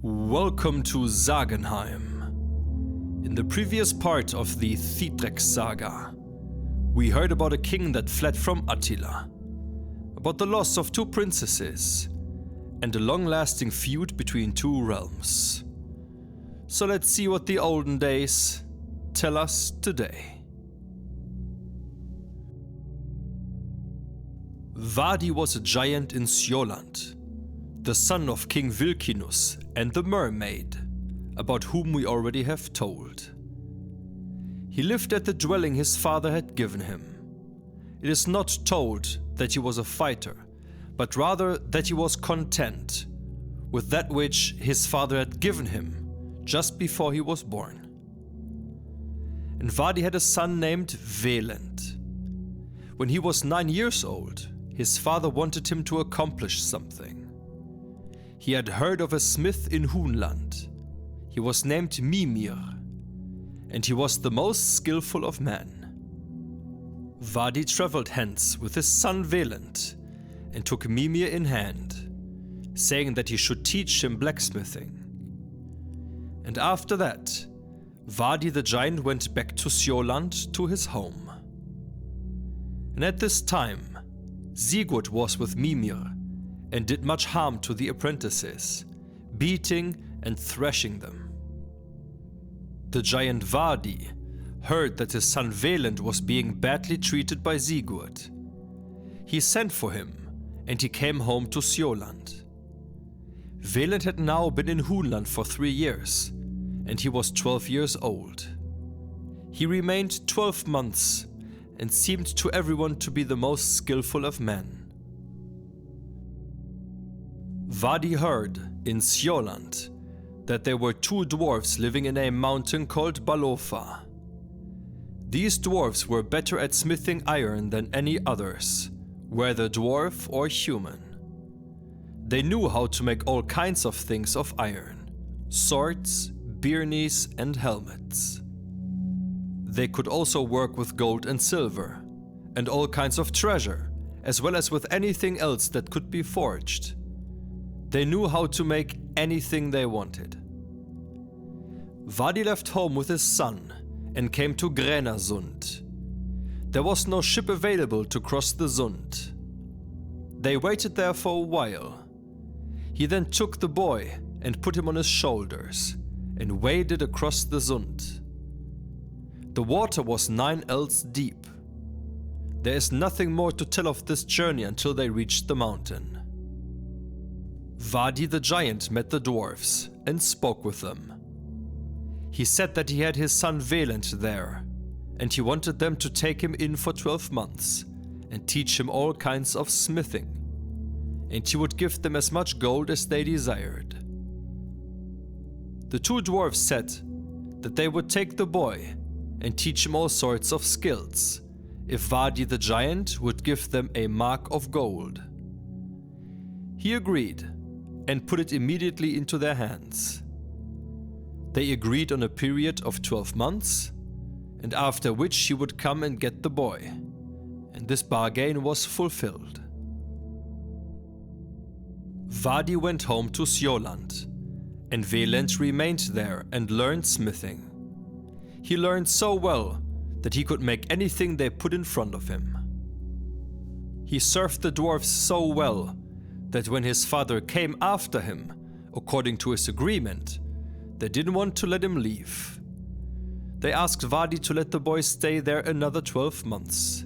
Welcome to Sagenheim. In the previous part of the Thidrekssaga, we heard about a king that fled from Attila, about the loss of two princesses, and a long-lasting feud between two realms. So let's see what the Olden Days tell us today. Vadi was a giant in Hunaland, the son of King Vilkinus and the mermaid, about whom we already have told. He lived at the dwelling his father had given him. It is not told that he was a fighter, but rather that he was content with that which his father had given him just before he was born. And Vadi had a son named Velent. When he was 9 years old, his father wanted him to accomplish something. He had heard of a smith in Hunaland. He was named Mimir, and he was the most skillful of men. Vadi traveled hence with his son Velent, and took Mimir in hand, saying that he should teach him blacksmithing. And after that, Vadi the giant went back to Hunaland to his home. And at this time, Sigurd was with Mimir, and did much harm to the apprentices, beating and thrashing them. The giant Vadi heard that his son Velent was being badly treated by Sigurd. He sent for him, and he came home to Hunaland. Velent had now been in Hunaland for 3 years, and he was 12 years old. He remained 12 months, and seemed to everyone to be the most skillful of men. Vadi heard in Hunaland that there were 2 dwarfs living in a mountain called Balofa. These dwarfs were better at smithing iron than any others, whether dwarf or human. They knew how to make all kinds of things of iron: swords, byrnies, and helmets. They could also work with gold and silver, and all kinds of treasure, as well as with anything else that could be forged. They knew how to make anything they wanted. Vadi left home with his son and came to Gränasund. There was no ship available to cross the Sund. They waited there for a while. He then took the boy and put him on his shoulders and waded across the Sund. The water was 9 ells deep. There is nothing more to tell of this journey until they reached the mountain. Vadi the giant met the dwarfs and spoke with them. He said that he had his son Velent there, and he wanted them to take him in for 12 months and teach him all kinds of smithing, and he would give them as much gold as they desired. The 2 dwarfs said that they would take the boy and teach him all sorts of skills if Vadi the giant would give them a mark of gold. He agreed and put it immediately into their hands. They agreed on a period of 12 months, and after which he would come and get the boy, and this bargain was fulfilled. Vadi went home to Hunaland, and Velent remained there and learned smithing. He learned so well that he could make anything they put in front of him. He served the dwarfs so well that when his father came after him, according to his agreement, they didn't want to let him leave. They asked Vadi to let the boy stay there another 12 months.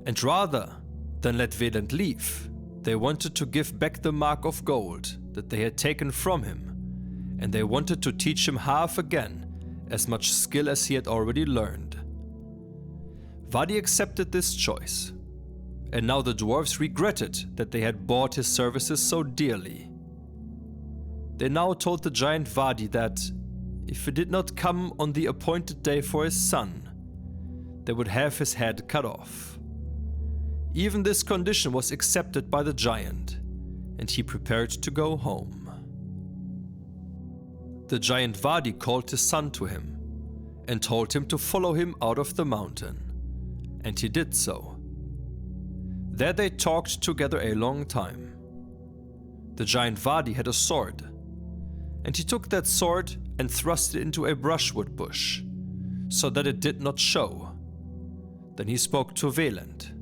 And rather than let Velent leave, they wanted to give back the mark of gold that they had taken from him, and they wanted to teach him half again, as much skill as he had already learned. Vadi accepted this choice, and now the dwarves regretted that they had bought his services so dearly. They now told the giant Vadi that, if he did not come on the appointed day for his son, they would have his head cut off. Even this condition was accepted by the giant, and he prepared to go home. The giant Vadi called his son to him, and told him to follow him out of the mountain, and he did so. There they talked together a long time. The giant Vadi had a sword, and he took that sword and thrust it into a brushwood bush, so that it did not show. Then he spoke to Velent.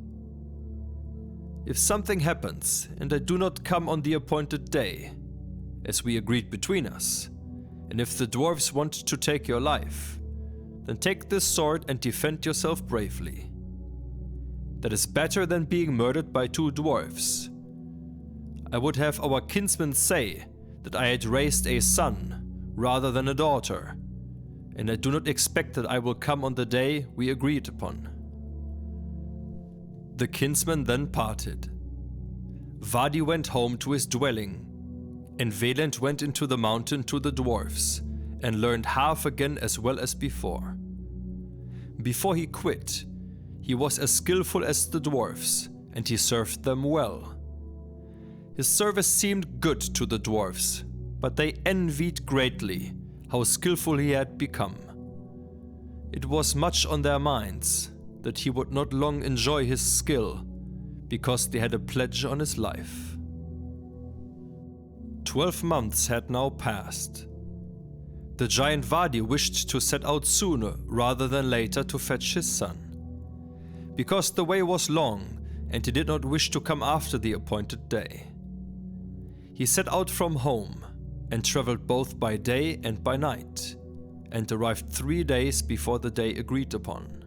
"If something happens, and I do not come on the appointed day, as we agreed between us, and if the dwarves want to take your life, then take this sword and defend yourself bravely. That is better than being murdered by 2 dwarves. I would have our kinsmen say that I had raised a son rather than a daughter, and I do not expect that I will come on the day we agreed upon." The kinsmen then parted. Vadi went home to his dwelling, and Velent went into the mountain to the dwarves, and learned half again as well as before. Before he quit, he was as skillful as the dwarves, and he served them well. His service seemed good to the dwarves, but they envied greatly how skillful he had become. It was much on their minds that he would not long enjoy his skill, because they had a pledge on his life. 12 months had now passed. The giant Vadi wished to set out sooner rather than later to fetch his son. Because the way was long, and he did not wish to come after the appointed day. He set out from home, and traveled both by day and by night, and arrived 3 days before the day agreed upon.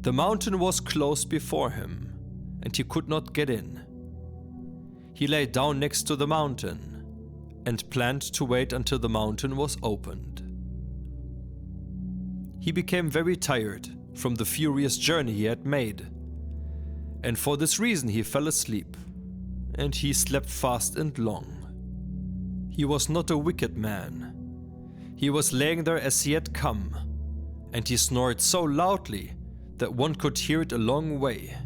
The mountain was closed before him, and he could not get in. He lay down next to the mountain, and planned to wait until the mountain was opened. He became very tired from the furious journey he had made, and for this reason he fell asleep, and he slept fast and long. He was not a wicked man. He was laying there as he had come, and he snored so loudly that one could hear it a long way.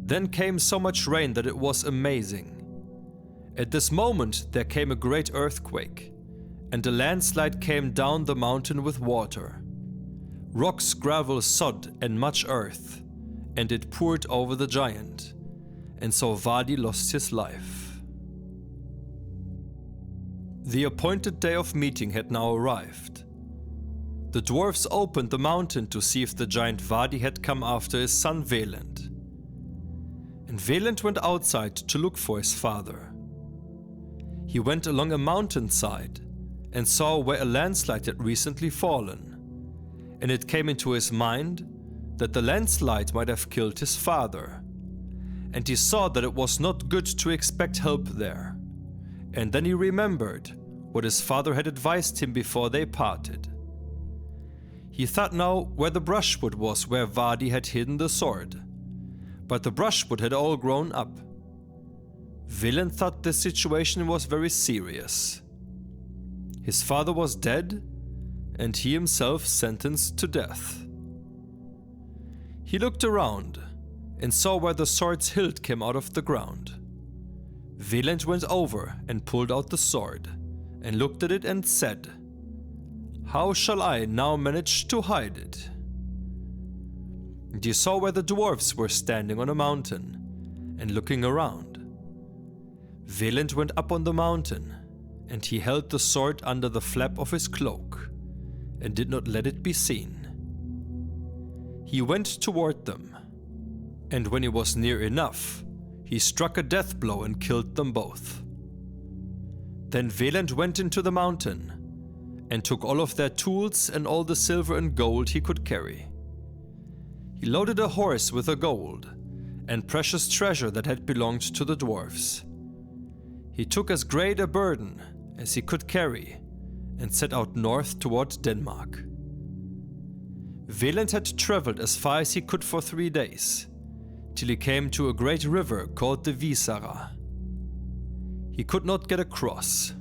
Then came so much rain that it was amazing. At this moment there came a great earthquake, and a landslide came down the mountain with water. Rocks, gravel, sod, and much earth, and it poured over the giant, and so Vadi lost his life. The appointed day of meeting had now arrived. The dwarves opened the mountain to see if the giant Vadi had come after his son Velent. And Velent went outside to look for his father. He went along a mountainside and saw where a landslide had recently fallen, and it came into his mind that the landslide might have killed his father. And he saw that it was not good to expect help there. And then he remembered what his father had advised him before they parted. He thought now where the brushwood was where Vadi had hidden the sword, but the brushwood had all grown up. Velent thought the situation was very serious. His father was dead, and he himself sentenced to death. He looked around and saw where the sword's hilt came out of the ground. Velent went over and pulled out the sword, and looked at it and said, "How shall I now manage to hide it?" And he saw where the dwarves were standing on a mountain and looking around. Velent went up on the mountain, and he held the sword under the flap of his cloak, and did not let it be seen. He went toward them, and when he was near enough, he struck a death blow and killed them both. Then Velent went into the mountain, and took all of their tools and all the silver and gold he could carry. He loaded a horse with the gold and precious treasure that had belonged to the dwarves. He took as great a burden as he could carry, and set out north toward Denmark. Velent had traveled as far as he could for 3 days, till he came to a great river called the Visara. He could not get across.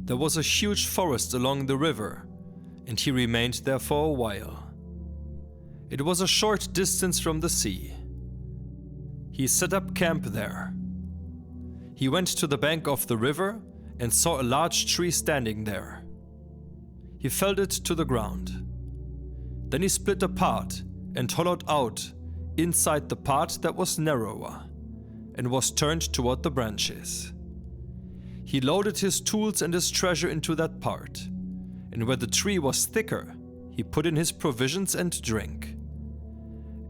There was a huge forest along the river, and he remained there for a while. It was a short distance from the sea. He set up camp there. He went to the bank of the river and saw a large tree standing there. He felled it to the ground. Then he split apart and hollowed out inside the part that was narrower and was turned toward the branches. He loaded his tools and his treasure into that part, and where the tree was thicker, he put in his provisions and drink.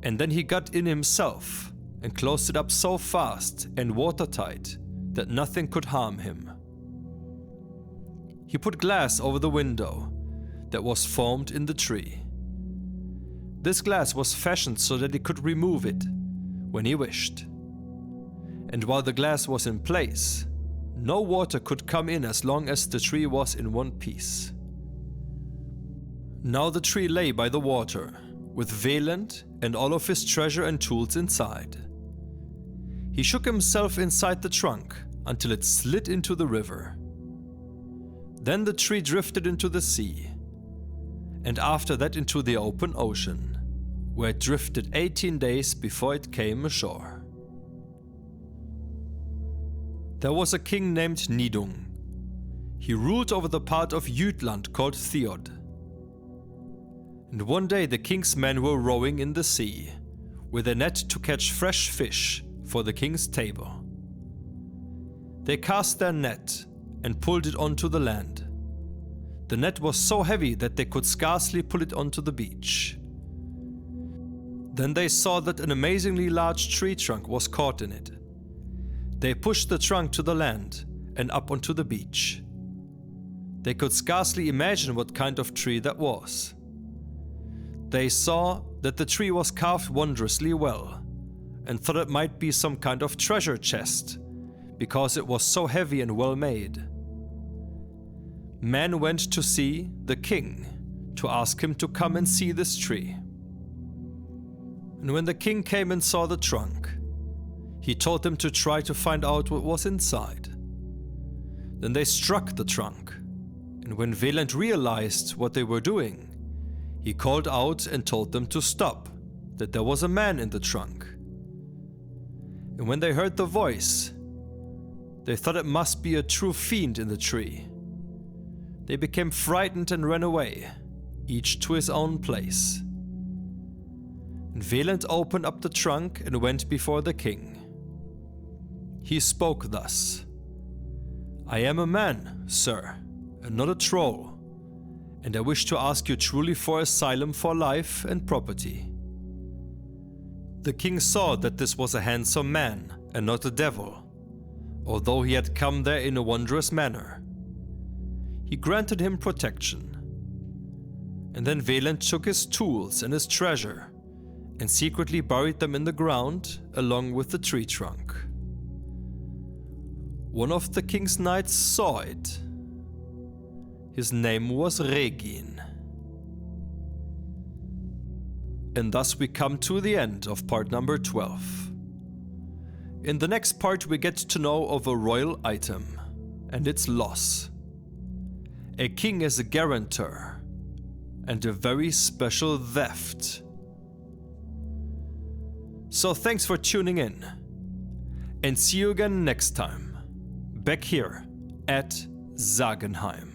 And then he got in himself and closed it up so fast and watertight that nothing could harm him. He put glass over the window that was formed in the tree. This glass was fashioned so that he could remove it when he wished. And while the glass was in place, no water could come in as long as the tree was in one piece. Now the tree lay by the water, with Velent and all of his treasure and tools inside. He shook himself inside the trunk until it slid into the river. Then the tree drifted into the sea, and after that into the open ocean, where it drifted 18 days before it came ashore. There was a king named Nidung. He ruled over the part of Jutland called Theod. And one day the king's men were rowing in the sea, with a net to catch fresh fish for the king's table. They cast their net and pulled it onto the land. The net was so heavy that they could scarcely pull it onto the beach. Then they saw that an amazingly large tree trunk was caught in it. They pushed the trunk to the land and up onto the beach. They could scarcely imagine what kind of tree that was. They saw that the tree was carved wondrously well, and thought it might be some kind of treasure chest, because it was so heavy and well made. Men went to see the king to ask him to come and see this tree. And when the king came and saw the trunk, he told them to try to find out what was inside. Then they struck the trunk, and when Velent realized what they were doing, he called out and told them to stop, that there was a man in the trunk. And when they heard the voice, they thought it must be a true fiend in the tree. They became frightened and ran away, each to his own place. And Velent opened up the trunk and went before the king. He spoke thus: "I am a man, sir, and not a troll, and I wish to ask you truly for asylum for life and property." The king saw that this was a handsome man and not a devil, although he had come there in a wondrous manner. He granted him protection. And then Velent took his tools and his treasure and secretly buried them in the ground along with the tree trunk. One of the king's knights saw it. His name was Regin. And thus we come to the end of part number 12. In the next part we get to know of a royal item and its loss. A king as a guarantor, and a very special theft. So thanks for tuning in, and see you again next time, back here at Sagenheim.